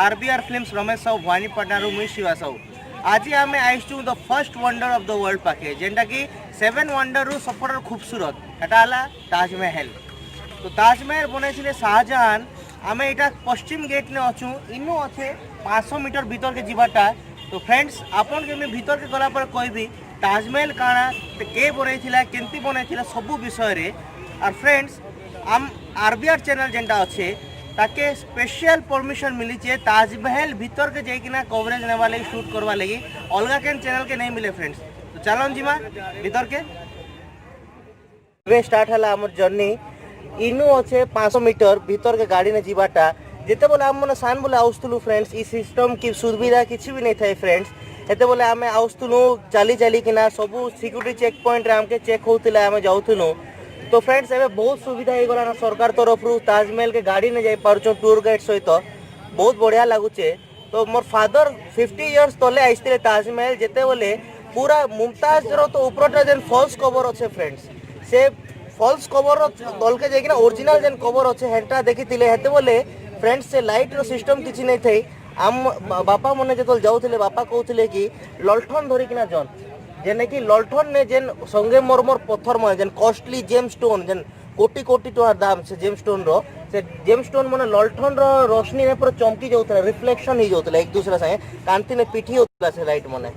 RBR films Ramesh Sahu Bhawanipatna मुई शिवा साहू। आज आम आईचु the first wonder of the world पाखे जेनटा कि 7 वंडर रु सबुठ खूबसूरत एटा हला ताजमहल। तो ताजमहल बनई शाहजहां। आम यहाँ पश्चिम गेट ने अच्छू इनू अच्छे 500 मीटर भीतर के जीवाटा। तो फ्रेंड्स आपन के भीतर के गला पर कहबी ताजमहल काଣା के बनई केमती बनई सबू विषय रे। और फ्रेंड्स आम आरबीआर चैनल जेनटा अच्छे ताके स्पेशल परमिशन मिली चे ताजमहल भीतर के जाइकिना कवरेज नेवा लगी शूट करवा लगी अलगा केन चैनल के नहीं मिले फ्रेंड्स। तो चलन जीमा भीतर के स्टार्ट हला हमर जर्नी। इनू अच्छे 500 मीटर भीतर के गाड़ी ने जीवाटा जिते बोले आम मैंने सान बोले आउस्तुलु फ्रेंड्स ई सिस्टम की सुविधा किसी भी नहीं था फ्रेंड्स। एते बोले आम आउस्तुलु चली चली किना सबू सिक्यूरिटी चेक पॉइंट रे आमके चेक होतिला आम जाउथुनु। तो फ्रेंड्स एबे बहुत सुविधा हो गला सरकार तरफ ताजमहल के गाड़ी ने जाई पारछो टूर गाइड सहित बहुत बढ़िया लगुचे। तो मोर फादर 50 इयर्स तले आइसते ताजमहल जेते बोले पूरा मुमताज रो तो ऊपरटा जेन फॉल्स कवर अच्छे फ्रेंड्स से फॉल्स कवर दल के जाइकिना ओरिजिनल जेन कवर अच्छे हेटा देखिथिले हेते बोले फ्रेंड्स से लाइट रो सिस्टम किछि नै थई। आम बापा मने जेतल जाउथिले बापा कहउथिले कि ललठन धरिकिना जन जेने कि ललठन ने जेन संगे मरमर पत्थर मन जेन कॉस्टली जेम स्टोन जेन कोटी कोटी टका दाम से जेम स्टोन रो से जेम स्टोन माने ललठन रो रोशनी ने पूरा चमकी जाउतला रिफ्लेक्शन ही जाउतला एक दूसरा संगे कांति ने पिठी होतला से लाइट माने।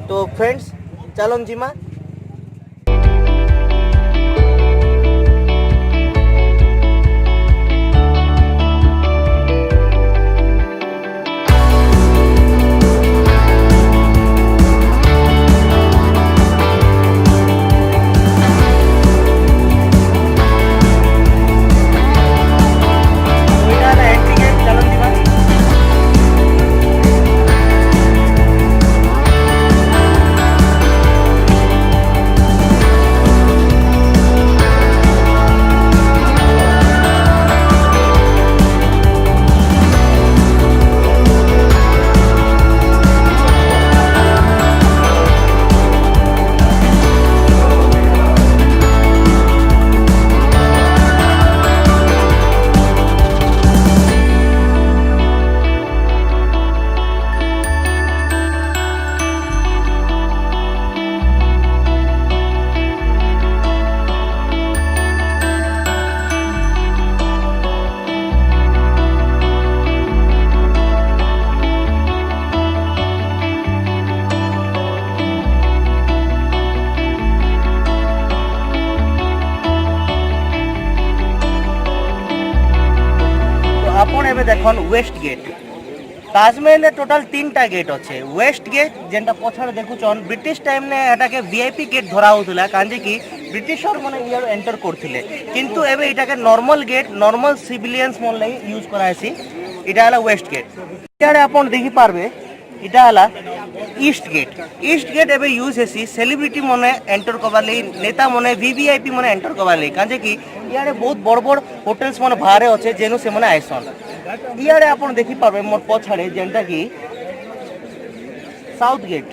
तो फ्रेंड्स चलन जीमा देखन वेस्ट गेट। ताजमहल टोटल 3टा गेट अच्छे। वेस्ट गेट जेनटा पछाड़े देखुचन ब्रिटिश टाइम ने एटाके वीआईपी गेट धरा होतला कांजे कि ब्रिटिशर माने इयर एंटर करथिले किंतु एबे एटाके नॉर्मल गेट नॉर्मल सिविलियंस मन लई यूज करायसी। इटा हला वेस्ट गेट। इटारे आपण देखि पारबे इटा हला ईस्ट गेट। ईस्ट गेट एबे यूज हेसी सेलिब्रिटी माने एंटर करबा लई नेता माने वीवीआईपी माने एंटर करबा लई कांजे कि इयारे बहुत बड़ बड़ होटल्स माने बाहर अच्छे जेनु से माने आइसन। इयारे आपण देखि पारबे मोर पछाड़े जेंटा कि साउथ गेट।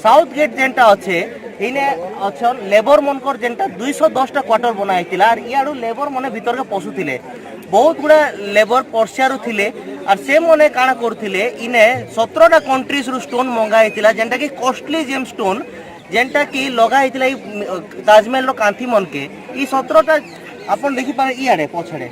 साउथ गेट जेंटा अच्छे इने अच्छन लेबर मनकर जेंटा 210टा क्वार्टर बनाइतिला और इयाडू लेबर माने भीतर के पसुथिले बहुत गुड़ा लेबर पर्सियारु थिले और से मने काना करथिले इने 17टा कंट्रीज रु स्टोन मंगा हेतिला जेंटा कि कॉस्टली जेम स्टोन जेंटा कि लगा हेतिला ताजमहल रो कांथी मन के ई 17टा आपण देखि पारे इयाडे पछड़े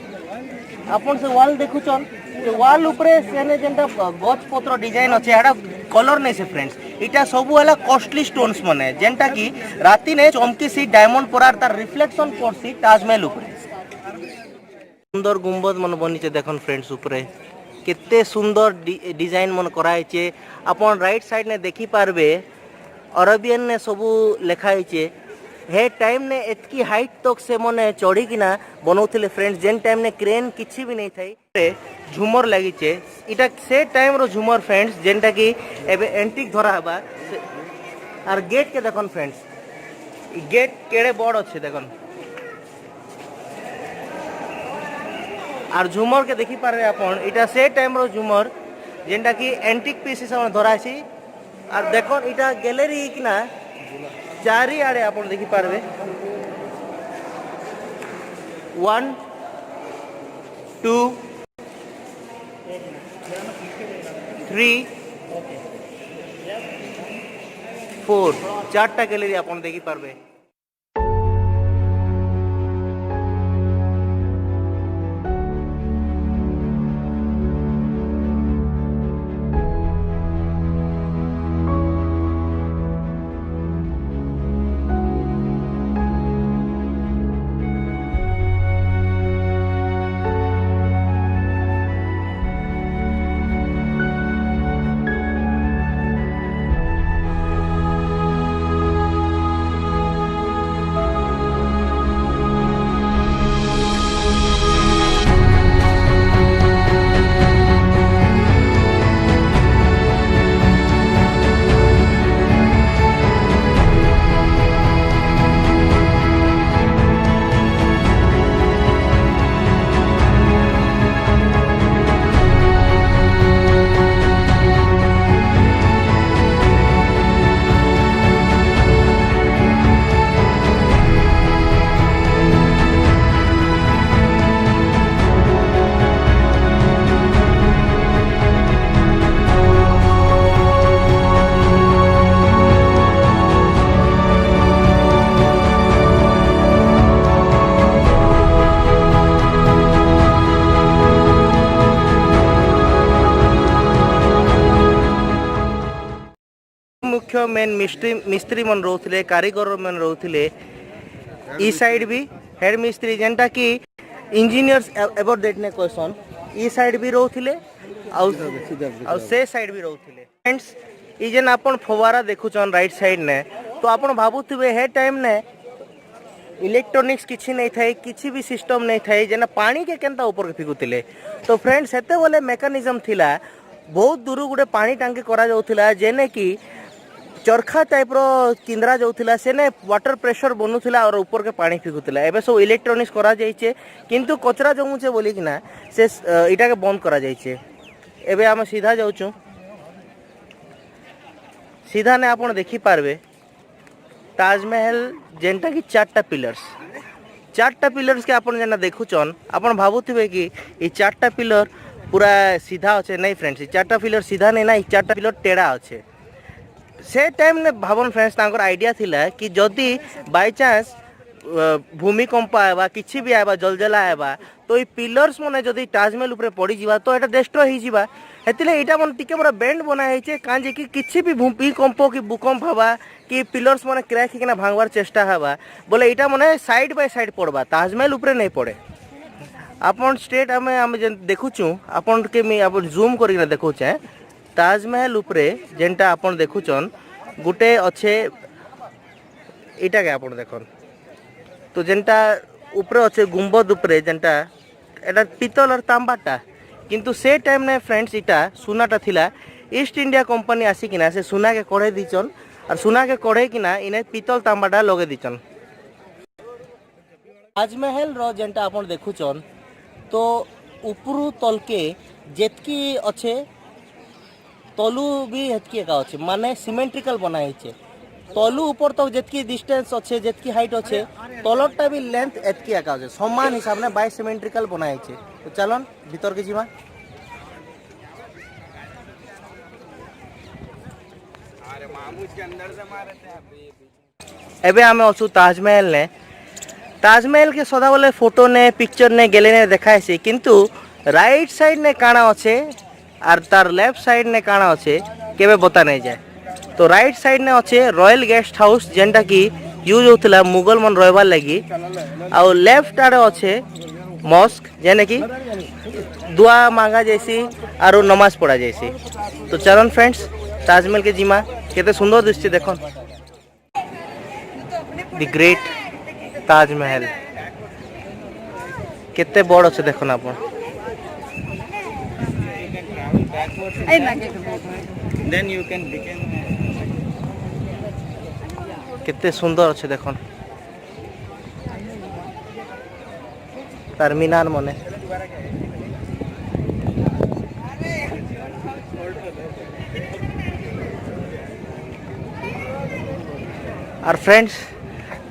आपण से वॉल देखुचन वॉल ऊपर सेने जेंटा गछ पत्र डिजाइन अछि एडा कलर नै से फ्रेंड्स इटा सबु हला कॉस्टली स्टोन्स माने जेंटा कि राती ने चमकी सी डायमंड परार तार रिफ्लेक्शन करसी ताजमहल ऊपर। सुंदर गुंबद मन बनीचे देखन फ्रेंड्स ऊपर केते सुंदर डिजाइन मन कराइचे। आपण राइट साइड ने देखि पारबे अरबियन ने सबु लिखाइचे हे टाइम ने एतकी हाइट तक से मने चढ़ी किना बनौथिले फ्रेंड्स जेन टाइम ने क्रेन किछि भी नहीं थाई। झुमर लागिचे इटा से टाइम रो झुमर फ्रेंड्स जेनटा कि एबे एंटिक धरा हबा और गेट के देखन फ्रेंड्स गेट केड़े बड़ अच्छे देखन और झुमर के देखि पारे आपण इटा से टाइम रो झुमर जेनटा कि एंटिक पीस से धरासी और देखन इटा गैलरी किना चारि आड़े आपण देखि पारबे 1 2 3 4 चार्टा गैलरी आपन देखि पारबे। मुख्य मेन मिस्त्री मन रोथले कारीगर मन रोथले ई साइड भी हेड मिस्त्री जेंटा कि इंजीनियर्स एबोट दैट ने क्वेश्चन ई साइड भी रोथले आउ से साइड भी रोथले। फ्रेंड्स ई जेन आपन फवारा देखुचन राइट साइड ने तो आपन भाबुथिबे हे टाइम ने इलेक्ट्रॉनिक्स किछि नहीं थाई किछि भी सिस्टम नहीं थाई जेना पानी के केनता ऊपर के फिकुतिले। तो फ्रेंड्स सेते बोले मेकानिज्म थिला बहुत दूर गुटे पानी टांकी करा जाउथिला जेने कि चरखा टाइप रो किंद्रा जाउथिला सेने वाटर प्रेशर बनुथिला और ऊपर के पानी फिकुथिला। एबे सब इलेक्ट्रॉनिक्स करा जाइछे किंतु कचरा जमुचे बोली कि ना से इटा के बंद करा जाइछे। एबे हम सीधा जाउछु सीधा ने आपण देखि पारबे ताजमहल जेंटा कि चारटा पिलर्स के आपण जेना देखुचन आपण भाबुथिबे कि ई चारटा पिलर पूरा सीधा अच्छे नहीं फ्रेंड्स ई चारटा पिलर सीधा नहीं ना ई चारटा पिलर टेढ़ा अच्छे। से टाइम ने भावन फ्रेंड्स तांकर आइडिया थिला कि जदि बाय चांस भूमिकंप आएबा किछि भी आएबा जलजला आएबा तो ई पिलर्स माने जदि ताजमहल ऊपर पड़ी जीवा तो एटा डिस्ट्रॉय ही जीवा। हेतिले एटा मन टिके मोरा बेंड बना हेचे कांजे कि किछि भी भूमिकंप कि भूकंप हवा कि पिलर्स माने क्रैक हिकना भांगवार चेष्टा हवा बोले एटा माने साइड बाय साइड पड़बा ताजमहल ऊपर नहीं पड़े। आपन स्टेट आमे जे देखुछु आपन के मी आपन जूम करिना देखुछे ताजमहल ऊपरे जेंटा आपन देखुचन गुटे अच्छे इटा के आपन देखन तो जेंटा ऊपरे अच्छे गुंबद ऊपरे जेंटा एटा पितल और तांबाटा किंतु से टाइम ने फ्रेंड्स इटा सुनाटा थिला ईस्ट इंडिया कंपनी आसी किना से सुना के कढ़े दीचन और सुना के कढ़े किना इने पितल तांबाटा लगे दीचन। ताजमहल रो जेंटा आपन देखुचन तो उपरू तलके जेतकी अच्छे तलू भी हेतकी एका अच्छे माने सिमेट्रिकल बना है तलू ऊपर तक जेतकी डिस्टेंस अच्छे जेतकी हाइट अच्छे तलटा भी लेंथ एतकी एका अच्छे समान हिसाब ने बाय सिमेट्रिकल बना है। तो चलन भीतर के जीवा एबे हमें अच्छु ताजमहल के सदा बोले फोटो ने पिक्चर ने गेले ने देखाय से किंतु राइट साइड ने काना अच्छे और तार लेफ्ट साइड ने काना अच्छे केबे बता नहीं जाए। तो राइट साइड ने अच्छे रॉयल गेस्ट हाउस जेंटा कि यूज होतला मुगल मन रहबार लगी और लेफ्ट आड़े अच्छे मस्क जेने कि दुआ मांगा जैसी और नमाज पढ़ा जैसी। तो चलन फ्रेंड्स ताजमहल के जीमा केते सुंदर दृश्य देखन द ग्रेट ताजमहल केते बड़ अच्छे देखन आप then you can begin केते सुंदर अच्छे देखन तार मीनार मने और फ्रेंड्स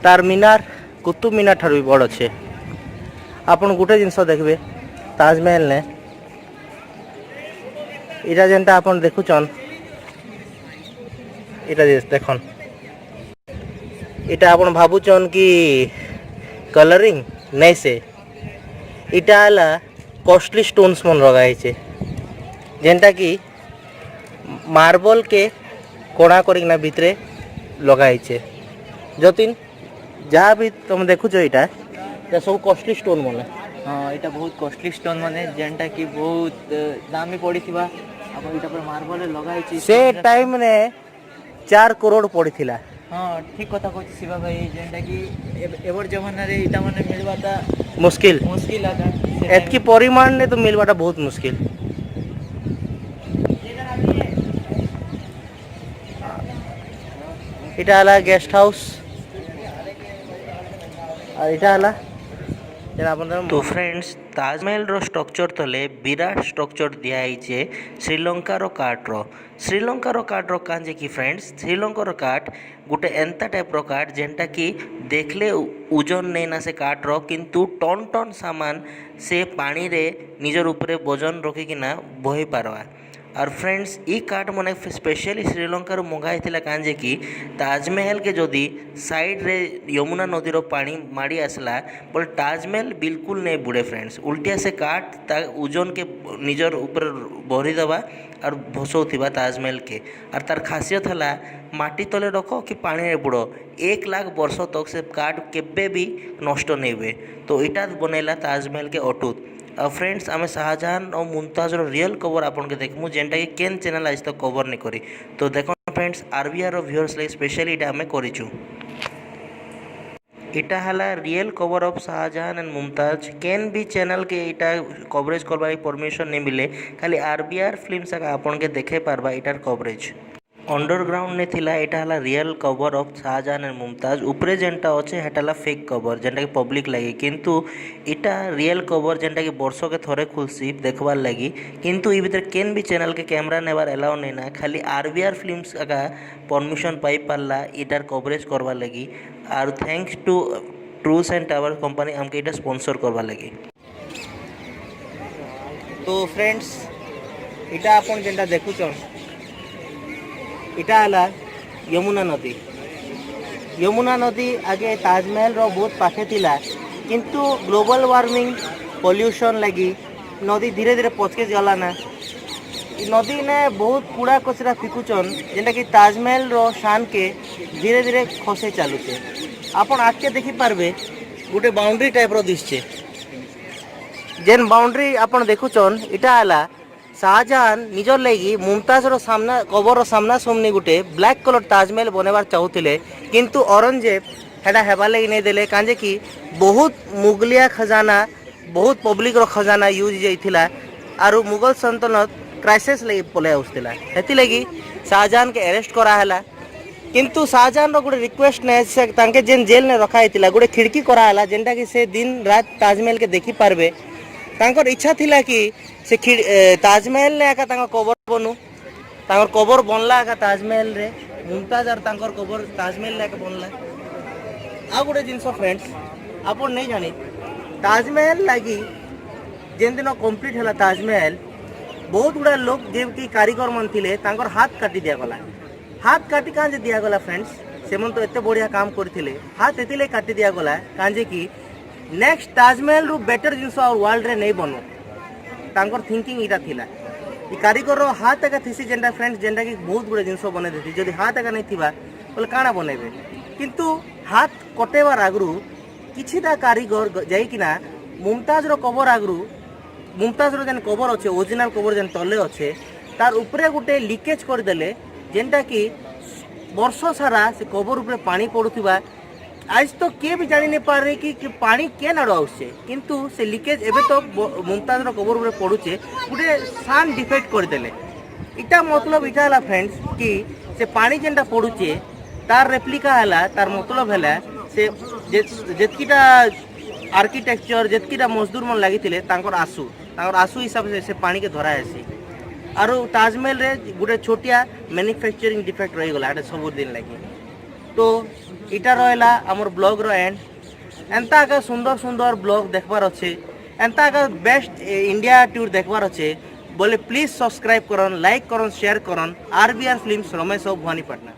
तार मीनार कुतुब मीनार ठार भी बड़ अच्छे। आपन गोटे जिनस देखबे ताजमहल ने এটা যেটা আপন দেখুছন এটা দেখুন এটা আপন ভাবুছন কি কলরিং নাই সে এটা হলা কস্টলি স্টোन्स मन लगा है जेनटा कि मार्बल के कोड़ा करना भितरे लगाई जतिन जहाँ भी तुम देखुच यहाँ सब कस्टली स्टोन मन हाँ यहाँ बहुत कॉस्टली स्टोन माने जेनटा कि बहुत दामी पड़ी थिबा अब इटा पर मार्बल लगाई से टाइम ने 4 करोड़ पड़ी थिला। हाँ ठीक कथा कहछि शिवा भाई जेनटा कि एवर जमाना रे इटा माने मिलबाटा मुश्किल मुश्किल आता एतकी परिमाण ने तो मिलवाटा बहुत मुश्किल। इटा हला गेस्ट हाउस और इटा हला तो फ्रेंड्स ताजमहल रो स्ट्रक्चर तले विराट स्ट्रक्चर दिया है श्रीलंकार काठ रो कांजे की फ्रेंड्स श्रीलंकार काठ गोटे एंता टाइप रो काठ जेनटा कि देखले ओजन नहीं ना से काठ रो किंतु टन टन सामान से पानी रे निजर ऊपरे वजन रखिकिना बही पारवा और फ्रेंड्स ई काठ मन स्पेशली श्रीलंकार मंगाई कांजे कि ताजमहल के जदि साइड रे यमुना नदीर पानी माड़ी आसला बोले ताजमहल बिल्कुल नहीं बुड़े फ्रेंड्स उल्टिया से काठ ओजन के निजर ऊपर भरी दबा और भसौथिबा ताजमहल के और तार खासियत है माटी तले रखो कि पानी रे बुड़ो 1 लाख वर्ष तक से काठ केबे भी नष्ट नहीं हुए तो इटा बनैला ताजमहल के अटूट। फ्रेंड्स आम शाहजहां और मुमताज रियल कवर आपन के देखमु जेनटा कि केन चैनल आज तक कवर नहीं करी तो देखो friends RBR viewers like specially इटा आम करिछु इटा हला real cover of Shahjahan and Mumtaz केन भी चैनल के इटा कवरेज करबार परमिशन नहीं मिले खाली आरबीआर फिल्म सका आपन के देखे पारबा इटार कवरेज अंडरग्राउंड ने थिला इटा हला real cover of Shahjahan and Mumtaz ऊपरे जेनटा अच्छे हेटाला फेक कवर जेनटा कि पब्लिक लगी किंतु इटा रियल कवर जेनटा कि वर्ष के थरे खुलसी देखबार लगी किंतु ई भीतर केन भी चैनल के कैमरा नेबार एलाउ नहीं ना खाली आरबीआर फिल्म्स का परमिशन पाई पारला इटार कवरेज करबार लगी और thanks to tours and tower company आमके इटा स्पॉन्सर करबार लगी। तो फ्रेंड्स इटा आपन जेनटा देखुछन इटा हला यमुना नदी आगे ताजमहल रो बहुत पाखे थिला किंतु ग्लोबल वार्मिंग पॉल्यूशन लगी नदी धीरे धीरे पचके गला ना नदी ने बहुत कूड़ा कचरा फिकुचन जेनटा कि ताजमहल रो शान के धीरे धीरे खसे चलुचे आपन आके देखि पारबे गोटे बाउंड्री टाइप रो दिसचे जेन बाउंड्री आपन देखुचन इटा हला शाहजहां निजर लगी मुमताज रो सामना कबर सामना सामने गोटे ब्लैक कलर ताजमहल बनवार चाहूले किंतु औरंगजेब हेडा हेबार लगी नहीं देले कांजे कि बहुत मुगलिया खजाना बहुत पब्लिक रो खजाना यूज जाइथिला आरु मुगल सल्तनत क्राइसिस लगी पले आउसथिला हेति लगी शाहजहां के अरेस्ट करा हला किंतु शाहजहां रो गोटे रिक्वेस्ट ने से तांके जेन जेल ने रखा हैतिला गोटे खिड़की करा हला जेनटा कि से दिन रात ताजमहल के देखि पारबे तांकर इच्छा थिला कि से ताजमहल ने आका तांकर कबर बनू तांकर कबर बनला आका ताजमहल रे मुमताज और तांकर कबर ताजमहल ले आका बनला आ गोटे जिनस फ्रेंड्स आपन नहीं जानी ताजमहल लगी जेन दिन कंप्लीट हला ताजमहल बहुत गुड़ा लोग जे कि कारीगर मन थिले तांकर हाथ काटी दिया गला हाथ काटी कांजे दिया गला फ्रेंड्स से मन तो एते बढ़िया काम करथिले हाथ एतिले काटी दिया गला कांजे कि नेक्स्ट ताजमहल रु बेटर जिनस और वर्ल्ड रे नहीं बनो तांकर थिंकिंग इटा थिला ई कारीगर रो हाथ एका थिसी जेंडा फ्रेंड्स जेंडा कि बहुत गुड़े जिनस बने देती जदि हाथ एका नहीं थिबा बोले काଣା बनेबे किंतु हाथ कटेबार आगरू किछिटा कारीगर जाइकिना मुमताज रो कबर आगरू मुमताज रो जेन कबर अच्छे ओरिजिनल कबर जेन तले अच्छे तार उपरे गोटे लीकेज कर देले जेंटा कि वर्ष सारा से कबर उपरे पानी पड़ुथिबा आज तो किए भी जानी नहीं पार रहे कि पानी के नाड़ आसे किंतु से लीकेज एबे तो मुमताज रो कबर उपरे पड़ुचे गोटे सान डिफेक्ट कर देले इटा मतलब इटा हला फ्रेंड्स कि से पानी जेनटा पड़ुचे तार रेप्लिका हला तार मतलब हला से जेतकीटा आर्किटेक्चर जेतकीटा मजदूर मन लागिथिले तांकर आसु हिसाब से पानी के धरा आसी आरो ताजमहल रे गोटे छोटिया मैन्युफैक्चरिंग डिफेक्ट रही गला एटा सब दिन लगी तो इटा रहा आमर ब्लॉग रो एंड एंता का सुंदर सुंदर ब्लॉग देखबार अच्छे एंता का बेस्ट इंडिया टूर देखबार अच्छे बोले प्लीज सब्सक्राइब करन, लाइक करन, शेयर करन। RBR films, Ramesh Bhawanipatna.